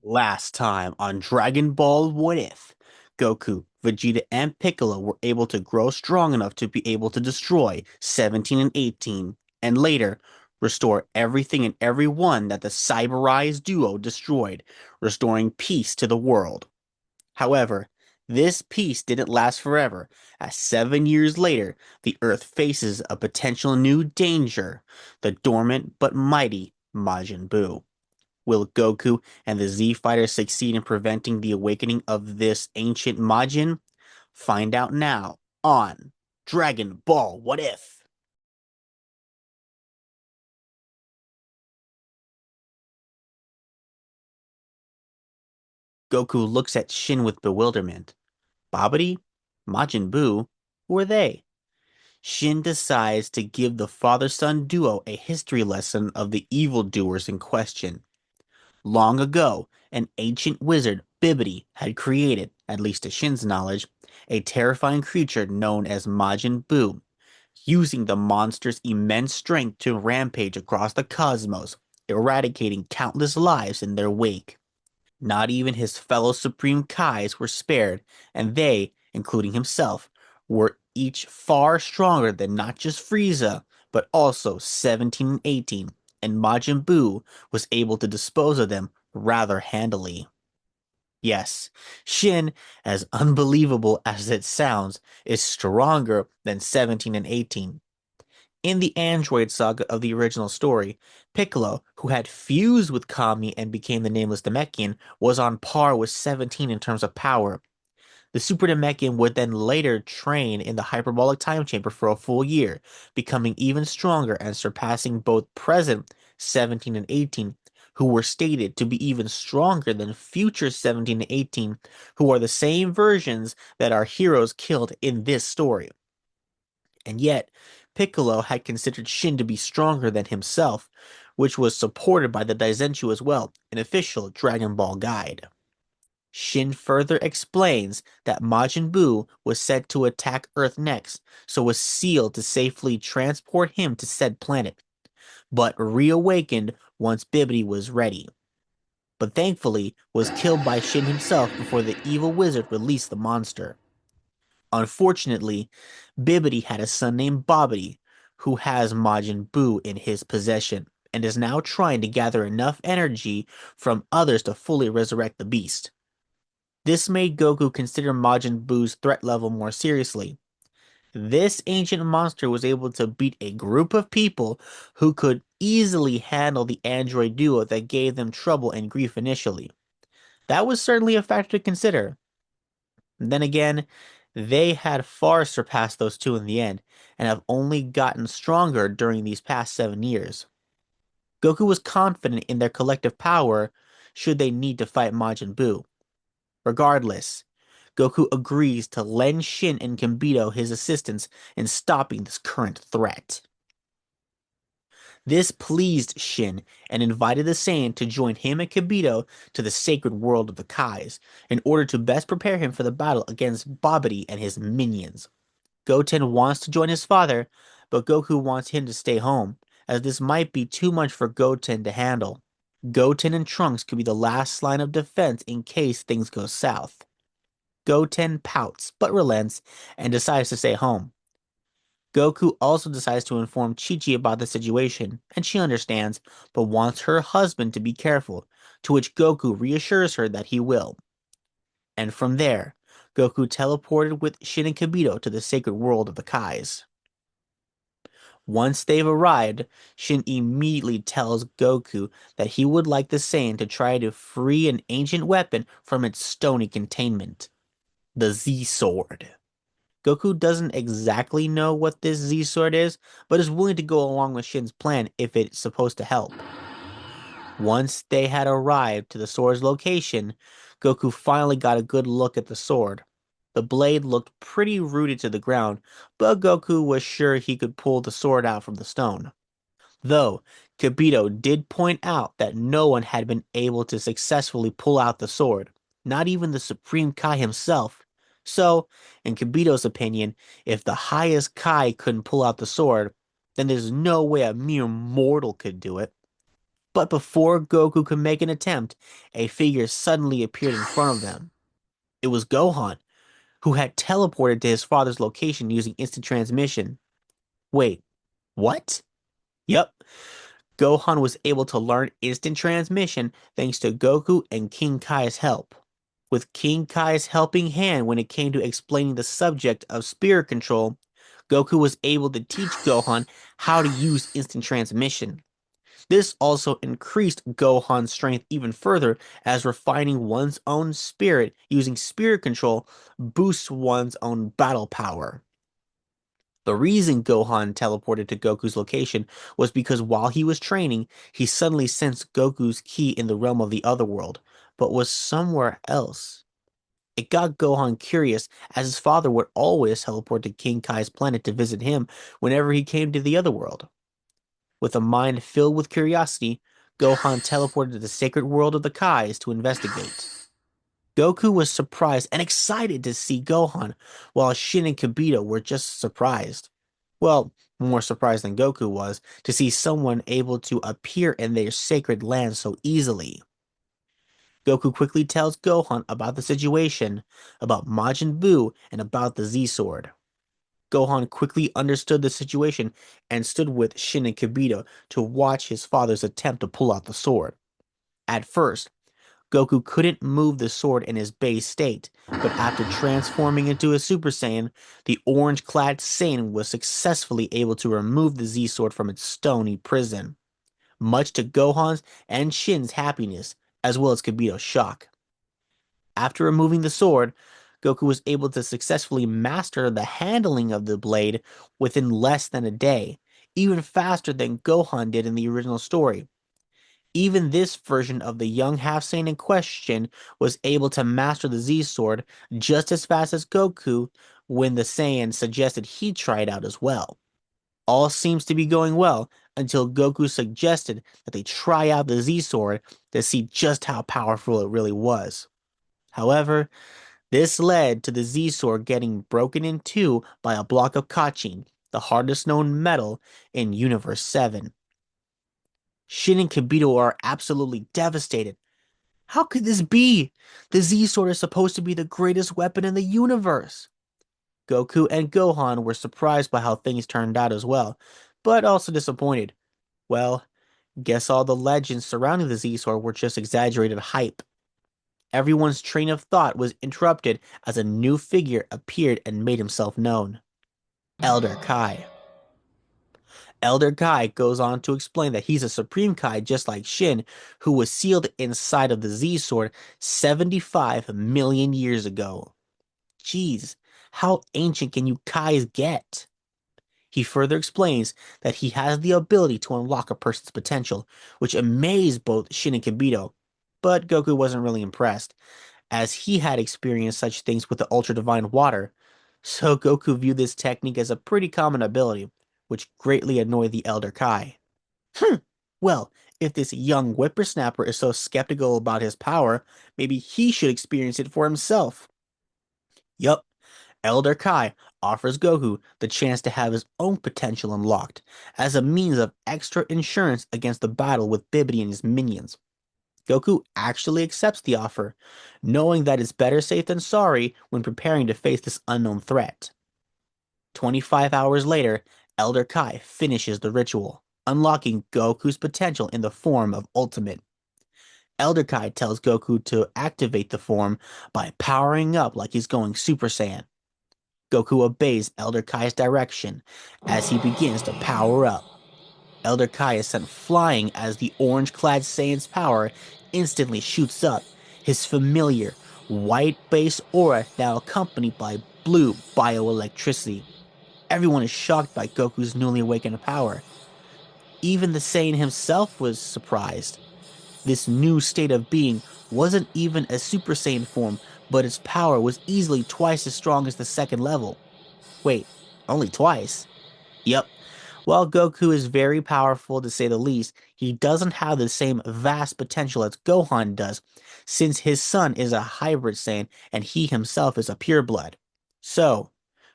Last time on Dragon Ball What If, Goku, Vegeta, and Piccolo were able to grow strong enough to be able to destroy 17 and 18, and later restore everything and everyone that the cyberized duo destroyed, restoring peace to the world. However, this peace didn't last forever, as 7 years later, the Earth faces a potential new danger, the dormant but mighty Majin Buu. Will Goku and the Z Fighters succeed in preventing the awakening of this ancient Majin? Find out now on Dragon Ball What If? Goku looks at Shin with bewilderment. Babidi? Majin Buu? Who are they? Shin decides to give the father-son duo a history lesson of the evildoers in question. Long ago, an ancient wizard, Babidi, had created, at least to Shin's knowledge, a terrifying creature known as Majin Buu, using the monster's immense strength to rampage across the cosmos, eradicating countless lives in their wake. Not even his fellow Supreme Kais were spared, and they, including himself, were each far stronger than not just Frieza, but also 17 and 18, and Majin Buu was able to dispose of them rather handily. Yes, Shin, as unbelievable as it sounds, is stronger than 17 and 18. In the Android saga of the original story, Piccolo, who had fused with Kami and became the nameless Namekian, was on par with 17 in terms of power. The Super Namekian would then later train in the hyperbolic time chamber for a full year, becoming even stronger and surpassing both present 17 and 18, who were stated to be even stronger than future 17 and 18, who are the same versions that our heroes killed in this story. And yet, Piccolo had considered Shin to be stronger than himself, which was supported by the Daizenshuu as well, an official Dragon Ball guide. Shin further explains that Majin Buu was said to attack Earth next, so was sealed to safely transport him to said planet, but reawakened once Babidi was ready. But thankfully was killed by Shin himself before the evil wizard released the monster. Unfortunately, Babidi had a son named Babidi, who has Majin Buu in his possession, and is now trying to gather enough energy from others to fully resurrect the beast. This made Goku consider Majin Buu's threat level more seriously. This ancient monster was able to beat a group of people who could easily handle the android duo that gave them trouble and grief initially. That was certainly a factor to consider. Then again, they had far surpassed those two in the end, and have only gotten stronger during these past 7 years. Goku was confident in their collective power should they need to fight Majin Buu. Regardless, Goku agrees to lend Shin and Kibito his assistance in stopping this current threat. This pleased Shin and invited the Saiyan to join him and Kibito to the sacred world of the Kais in order to best prepare him for the battle against Babidi and his minions. Goten wants to join his father, but Goku wants him to stay home, as this might be too much for Goten to handle. Goten and Trunks could be the last line of defense in case things go south. Goten pouts, but relents, and decides to stay home. Goku also decides to inform Chi-Chi about the situation, and she understands, but wants her husband to be careful, to which Goku reassures her that he will. And from there, Goku teleported with Shin and Kibito to the sacred world of the Kais. Once they've arrived, Shin immediately tells Goku that he would like the Saiyan to try to free an ancient weapon from its stony containment, the Z-Sword. Goku doesn't exactly know what this Z-Sword is, but is willing to go along with Shin's plan if it's supposed to help. Once they had arrived to the sword's location, Goku finally got a good look at the sword. The blade looked pretty rooted to the ground, but Goku was sure he could pull the sword out from the stone. Though, Kibito did point out that no one had been able to successfully pull out the sword, not even the Supreme Kai himself. So, in Kibito's opinion, if the highest Kai couldn't pull out the sword, then there's no way a mere mortal could do it. But before Goku could make an attempt, a figure suddenly appeared in front of them. It was Gohan, who had teleported to his father's location using instant transmission. Wait, what? Yep, Gohan was able to learn instant transmission thanks to Goku and King Kai's help. With King Kai's helping hand when it came to explaining the subject of spirit control, Goku was able to teach Gohan how to use instant transmission. This also increased Gohan's strength even further, as refining one's own spirit using spirit control boosts one's own battle power. The reason Gohan teleported to Goku's location was because while he was training, he suddenly sensed Goku's ki in the realm of the other world, but was somewhere else. It got Gohan curious, as his father would always teleport to King Kai's planet to visit him whenever he came to the other world. With a mind filled with curiosity, Gohan teleported to the sacred world of the Kais to investigate. Goku was surprised and excited to see Gohan, while Shin and Kibito were just surprised. Well, more surprised than Goku was to see someone able to appear in their sacred land so easily. Goku quickly tells Gohan about the situation, about Majin Buu, and about the Z-Sword. Gohan quickly understood the situation and stood with Shin and Kibito to watch his father's attempt to pull out the sword. At first, Goku couldn't move the sword in his base state, but after transforming into a Super Saiyan, the orange-clad Saiyan was successfully able to remove the Z-Sword from its stony prison, much to Gohan's and Shin's happiness, as well as Kibito's shock. After removing the sword, Goku was able to successfully master the handling of the blade within less than a day, even faster than Gohan did in the original story. Even this version of the young half-Saiyan in question was able to master the Z-Sword just as fast as Goku when the Saiyan suggested he try it out as well. All seems to be going well until Goku suggested that they try out the Z-Sword to see just how powerful it really was. However, this led to the Z-Sword getting broken in two by a block of Kachin, the hardest known metal in Universe 7. Shin and Kibito are absolutely devastated. How could this be? The Z-Sword is supposed to be the greatest weapon in the universe. Goku and Gohan were surprised by how things turned out as well, but also disappointed. Well, guess all the legends surrounding the Z-Sword were just exaggerated hype. Everyone's train of thought was interrupted as a new figure appeared and made himself known. Elder Kai. Elder Kai goes on to explain that he's a Supreme Kai just like Shin, who was sealed inside of the Z-Sword 75 million years ago. Jeez, how ancient can you Kais get? He further explains that he has the ability to unlock a person's potential, which amazed both Shin and Kibito. But Goku wasn't really impressed, as he had experienced such things with the Ultra Divine Water. So Goku viewed this technique as a pretty common ability, which greatly annoyed the Elder Kai. Hmm, well, if this young whippersnapper is so skeptical about his power, maybe he should experience it for himself. Yup, Elder Kai offers Goku the chance to have his own potential unlocked as a means of extra insurance against the battle with Babidi and his minions. Goku actually accepts the offer, knowing that it's better safe than sorry when preparing to face this unknown threat. 25 hours later, Elder Kai finishes the ritual, unlocking Goku's potential in the form of Ultimate. Elder Kai tells Goku to activate the form by powering up like he's going Super Saiyan. Goku obeys Elder Kai's direction as he begins to power up. Elder Kai is sent flying as the orange-clad Saiyan's power instantly shoots up, his familiar white base aura now accompanied by blue bioelectricity. Everyone is shocked by Goku's newly awakened power. Even the Saiyan himself was surprised. This new state of being wasn't even a Super Saiyan form, but its power was easily twice as strong as the second level. Wait, only twice? Yep. While Goku is very powerful to say the least, he doesn't have the same vast potential as Gohan does, since his son is a hybrid Saiyan and he himself is a pureblood. So,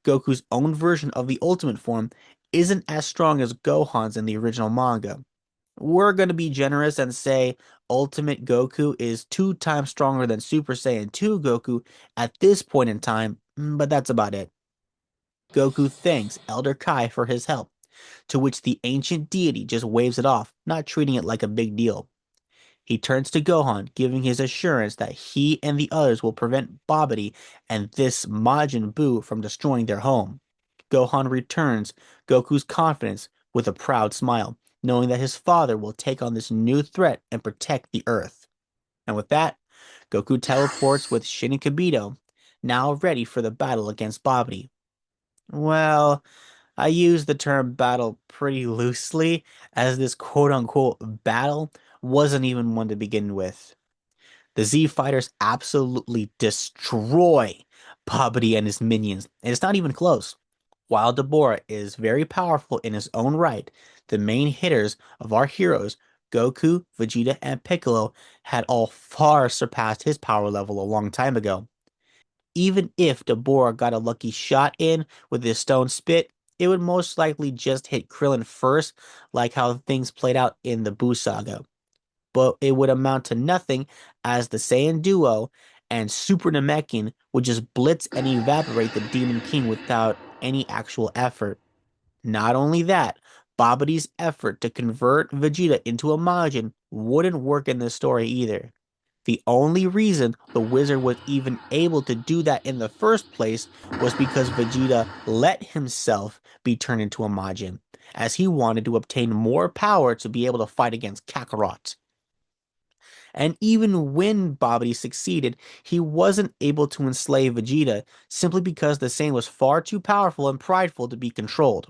Goku's own version of the ultimate form isn't as strong as Gohan's in the original manga. We're going to be generous and say Ultimate Goku is 2 times stronger than Super Saiyan 2 Goku at this point in time, but that's about it. Goku thanks Elder Kai for his help, to which the ancient deity just waves it off, not treating it like a big deal. He turns to Gohan, giving his assurance that he and the others will prevent Babidi and this Majin Buu from destroying their home. Gohan returns Goku's confidence with a proud smile, knowing that his father will take on this new threat and protect the Earth. And with that, Goku teleports with Shin and Kibito, now ready for the battle against Babidi. Well, I use the term battle pretty loosely, as this quote unquote battle wasn't even one to begin with. The Z Fighters absolutely destroy Babidi and his minions, and it's not even close. While Dabura is very powerful in his own right, the main hitters of our heroes, Goku, Vegeta, and Piccolo, had all far surpassed his power level a long time ago. Even if Dabura got a lucky shot in with his stone spit, it would most likely just hit Krillin first, like how things played out in the Buu saga. But it would amount to nothing, as the Saiyan duo and Super Namekian would just blitz and evaporate the Demon King without any actual effort. Not only that, Babidi's effort to convert Vegeta into a Majin wouldn't work in this story either. The only reason the wizard was even able to do that in the first place was because Vegeta let himself be turned into a Majin, as he wanted to obtain more power to be able to fight against Kakarot. And even when Babidi succeeded, he wasn't able to enslave Vegeta simply because the Saiyan was far too powerful and prideful to be controlled.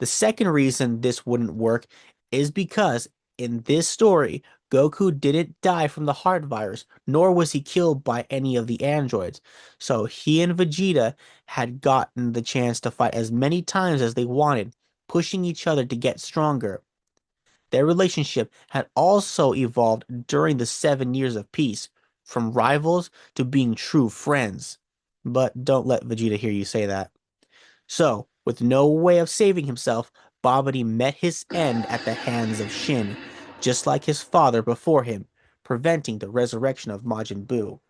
The second reason this wouldn't work is because in this story, Goku didn't die from the heart virus, nor was he killed by any of the androids. So he and Vegeta had gotten the chance to fight as many times as they wanted, pushing each other to get stronger. Their relationship had also evolved during the 7 years of peace, from rivals to being true friends. But don't let Vegeta hear you say that. So, with no way of saving himself, Babidi met his end at the hands of Shin, just like his father before him, preventing the resurrection of Majin Buu.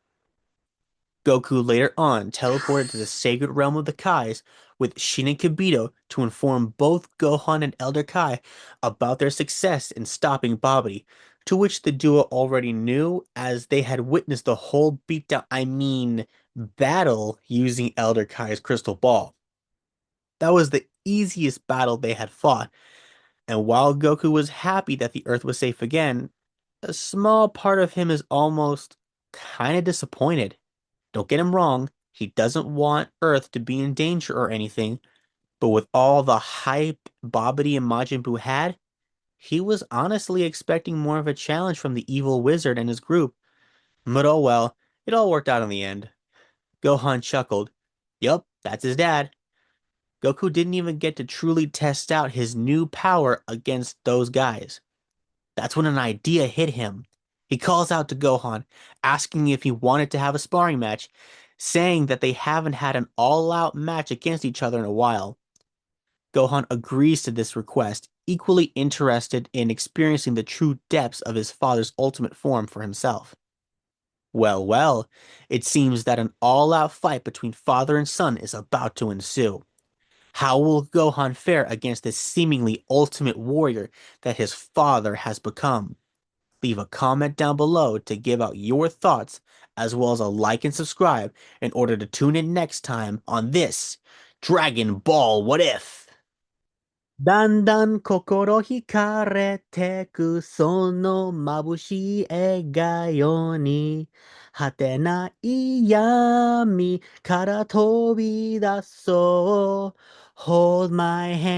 Goku later on teleported to the sacred realm of the Kais with Shin and Kibito to inform both Gohan and Elder Kai about their success in stopping Babidi, to which the duo already knew as they had witnessed the whole beatdown, battle using Elder Kai's crystal ball. That was the easiest battle they had fought, and while Goku was happy that the Earth was safe again, a small part of him is almost kind of disappointed. Don't get him wrong, he doesn't want Earth to be in danger or anything, but with all the hype Babidi and Majin Buu had, he was honestly expecting more of a challenge from the evil wizard and his group. But oh well, it all worked out in the end. Gohan chuckled. Yup, that's his dad. Goku didn't even get to truly test out his new power against those guys. That's when an idea hit him. He calls out to Gohan, asking if he wanted to have a sparring match, saying that they haven't had an all-out match against each other in a while. Gohan agrees to this request, equally interested in experiencing the true depths of his father's ultimate form for himself. Well, well, it seems that an all-out fight between father and son is about to ensue. How will Gohan fare against this seemingly ultimate warrior that his father has become? Leave a comment down below to give out your thoughts, as well as a like and subscribe in order to tune in next time on this Dragon Ball What If?だんだん心惹かれてくその眩しい笑顔に果てない闇から飛び出そう Hold my hand